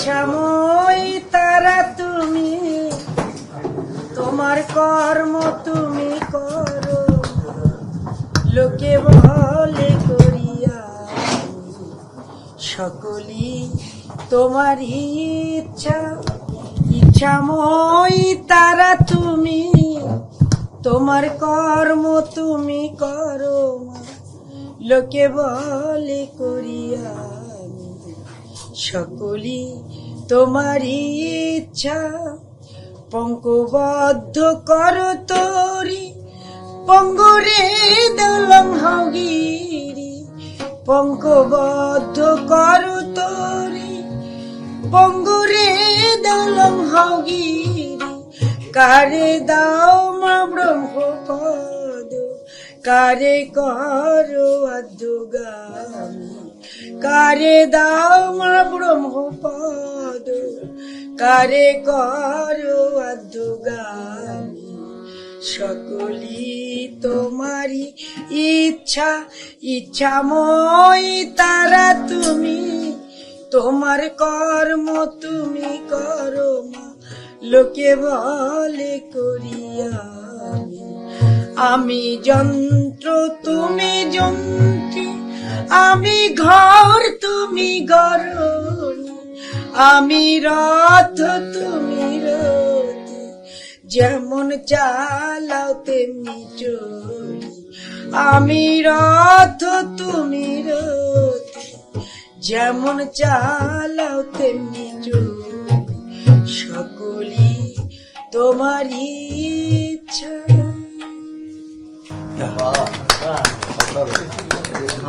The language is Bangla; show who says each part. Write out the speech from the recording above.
Speaker 1: ইচ্ছাময় তারা তুমি, তোমার কর্ম তুমি করো, লোকে বলে করিয়া সকলি তোমার ইচ্ছা। ইচ্ছাময় তারা তুমি, তোমার কর্ম তুমি করো, লোকে বলে করিয়া সকলি তোমার ইচ্ছা। পঙ্কবদ্ধ করো তোরি, পঙ্গরে দলং হগিরি। পঙ্কবদ্ধ করো তোরি, পঙ্গরে দলং হগিরি। কারে দাও মা ব্রহ্মপদ, কারে করো আদ্যগামী। কারে দাও মা ব্রহ্মপদ, কারে করো আদ্যগামী। সকলি তোমারি ইচ্ছা। ইচ্ছাময় তারা তুমি, তোমার কর্ম তুমি করো, লোকে বলে করিয়া। আমি যন্ত্র তুমি যন্ত্রী, আমি ঘর তুমি গরণী। আমি রথ তুমি রথী, যেমন চালাও তেমনি চলি। আমি রথ তুমি রথী, যেমন চালাও তেমনি চলি। সকলি তোমার ইচ্ছা।